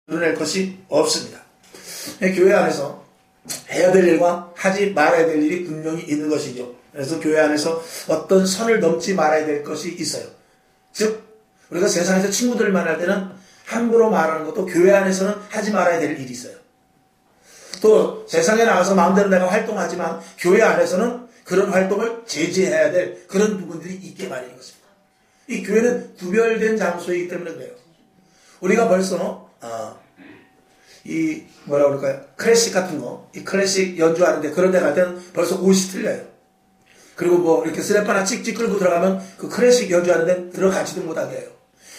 드러낼 것이 없습니다. 교회 안에서 해야 될 일과 하지 말아야 될 일이 분명히 있는 것이죠. 그래서 교회 안에서 어떤 선을 넘지 말아야 될 것이 있어요. 즉 우리가 세상에서 친구들을 만날 때는 함부로 말하는 것도 교회 안에서는 하지 말아야 될 일이 있어요. 또 세상에 나가서 마음대로 내가 활동하지만 교회 안에서는 그런 활동을 제재해야 될 그런 부분들이 있게 마련인 것입니다. 이 교회는 구별된 장소이기 때문에 그래요. 우리가 벌써 이 뭐라 그럴까요? 클래식 같은 거, 이 클래식 연주하는데 그런 데 갈 때는 벌써 옷이 틀려요. 그리고 뭐 이렇게 스레파나 찍찍 끌고 들어가면 그 클래식 연주하는데 들어가지도 못하게 해요.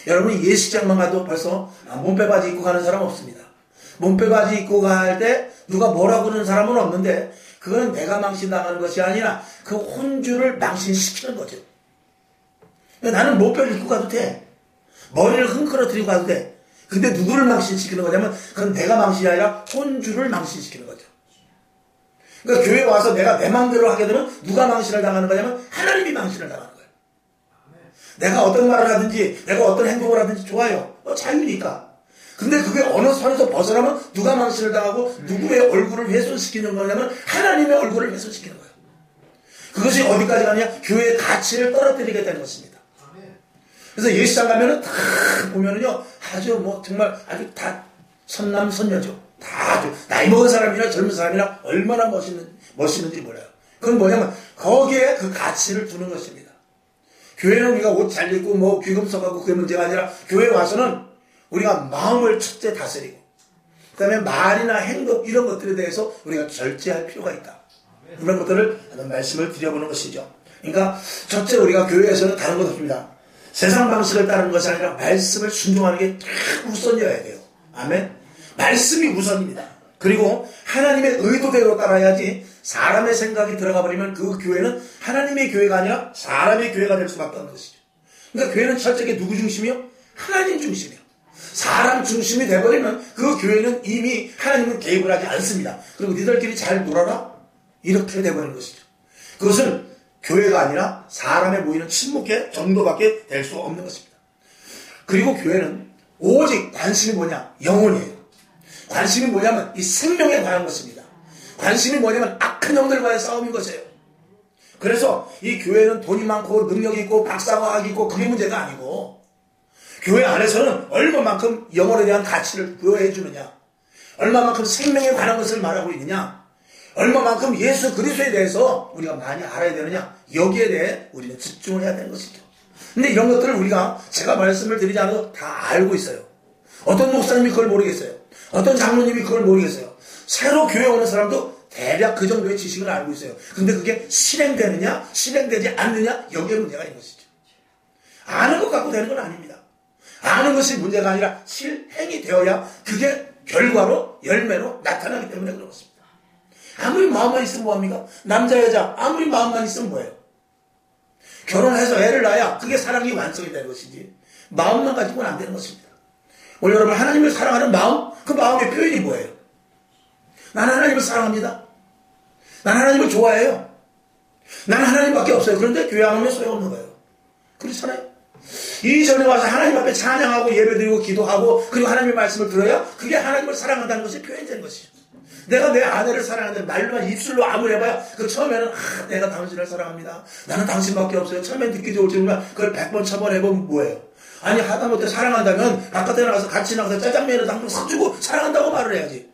여러분이 예식장만 가도 벌써 몸빼 바지 입고 가는 사람 없습니다. 몸빼 바지 입고 갈 때 누가 뭐라고 그러는 사람은 없는데 그거는 내가 망신당하는 것이 아니라 그 혼주를 망신시키는 거죠. 나는 몸빼를 입고 가도 돼. 머리를 흔들어뜨리고 가도 돼. 근데 누구를 망신시키는 거냐면 그건 내가 망신이 아니라 혼주를 망신시키는 거죠. 그러니까 교회에 와서 내가 내 마음대로 하게 되면 누가 망신을 당하는 거냐면 하나님이 망신을 당하는 거예요. 내가 어떤 말을 하든지 내가 어떤 행동을 하든지 좋아요. 자유니까. 근데 그게 어느 선에서 벗어나면 누가 망신을 당하고 누구의 얼굴을 훼손시키는 거냐면 하나님의 얼굴을 훼손시키는 거예요. 그것이 어디까지 가느냐? 교회의 가치를 떨어뜨리겠다는 것입니다. 그래서 예식장 가면은 다 보면은요, 아주 뭐 정말 아주 다 선남선녀죠. 다 아주 나이 먹은 사람이나 젊은 사람이나 얼마나 멋있는지 몰라요. 그건 뭐냐면 거기에 그 가치를 두는 것입니다. 교회는 우리가 옷 잘 입고 뭐 귀금속하고 그게 문제가 아니라 교회에 와서는 우리가 마음을 첫째 다스리고 그 다음에 말이나 행동 이런 것들에 대해서 우리가 절제할 필요가 있다. 그런 것들을 하는 말씀을 드려보는 것이죠. 그러니까 첫째 우리가 교회에서는 다른 것 없습니다. 세상 방식을 따르는 것이 아니라 말씀을 순종하는 게 우선이어야 돼요. 아멘. 말씀이 우선입니다. 그리고 하나님의 의도대로 따라야지 사람의 생각이 들어가 버리면 그 교회는 하나님의 교회가 아니라 사람의 교회가 될 수밖에 없는 것이죠. 그러니까 교회는 철저하게 누구 중심이요? 하나님 중심이요. 사람 중심이 돼버리면 그 교회는 이미 하나님은 개입을 하지 않습니다. 그리고 니들끼리 잘 놀아라? 이렇게 돼버리는 것이죠. 그것은 교회가 아니라 사람에 모이는 친목회 정도밖에 될 수 없는 것입니다. 그리고 교회는 오직 관심이 뭐냐? 영혼이에요. 관심이 뭐냐면 이 생명에 관한 것입니다. 관심이 뭐냐면 악한 영들과의 싸움인 것이에요. 그래서 이 교회는 돈이 많고 능력이 있고 박사과학이 있고 그게 문제가 아니고 교회 안에서는 얼마만큼 영혼에 대한 가치를 부여해 주느냐, 얼마만큼 생명에 관한 것을 말하고 있느냐, 얼마만큼 예수 그리스도에 대해서 우리가 많이 알아야 되느냐, 여기에 대해 우리는 집중을 해야 되는 것이죠. 근데 이런 것들을 우리가 제가 말씀을 드리지 않아도 다 알고 있어요. 어떤 목사님이 그걸 모르겠어요. 어떤 장로님이 그걸 모르겠어요. 새로 교회 오는 사람도 대략 그 정도의 지식을 알고 있어요. 근데 그게 실행되느냐 실행되지 않느냐, 여기에 문제가 있는 것이죠. 아는 것 갖고 되는 건 아닙니다. 아는 것이 문제가 아니라 실행이 되어야 그게 결과로 열매로 나타나기 때문에 그런 것입니다. 아무리 마음만 있으면 뭐합니까? 남자 여자 아무리 마음만 있으면 뭐예요? 결혼해서 애를 낳아야 그게 사랑이 완성이 되는 것이지 마음만 가지고는 안 되는 것입니다. 오늘 여러분 하나님을 사랑하는 마음, 그 마음의 표현이 뭐예요? 나는 하나님을 사랑합니다. 나는 하나님을 좋아해요. 나는 하나님밖에 없어요. 그런데 교회 안 오면 소용없는 거예요. 그렇잖아요. 이전에 와서 하나님 앞에 찬양하고 예배드리고 기도하고 그리고 하나님의 말씀을 들어야 그게 하나님을 사랑한다는 것이 표현되는 것이죠. 내가 내 아내를 사랑하는데 말로만 입술로 아무리 해봐야 그 처음에는 내가 당신을 사랑합니다. 나는 당신밖에 없어요. 처음엔 듣기 좋을지 몰라. 그걸 100번 1000번 해보면 뭐예요? 아니 하다못해 사랑한다면 바깥에 나가서 같이 나가서 짜장면을 한번 사주고 사랑한다고 말을 해야지.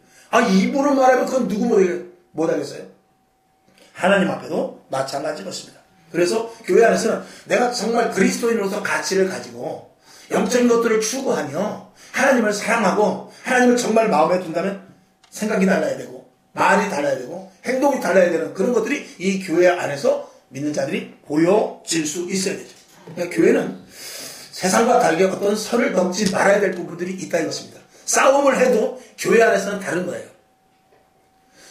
입으로 말하면 그건 누구 못하겠어요? 하나님 앞에도 마찬가지 것입니다. 그래서 교회 안에서는 내가 정말 그리스도인으로서 가치를 가지고 영적인 것들을 추구하며 하나님을 사랑하고 하나님을 정말 마음에 둔다면 생각이 달라야 되고 말이 달라야 되고 행동이 달라야 되는 그런 것들이 이 교회 안에서 믿는 자들이 보여질 수 있어야 되죠. 그러니까 교회는 세상과 다르게 어떤 선을 넘지 말아야 될 부분들이 있다 이것입니다. 싸움을 해도 교회 안에서는 다른 거예요.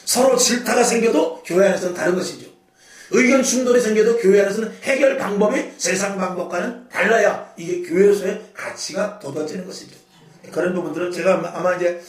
서로 질타가 생겨도 교회 안에서는 다른 것이죠. 의견 충돌이 생겨도 교회 안에서는 해결 방법이 세상 방법과는 달라야 이게 교회로서의 가치가 돋아지는 것이죠. 그런 부분들은 제가 아마 이제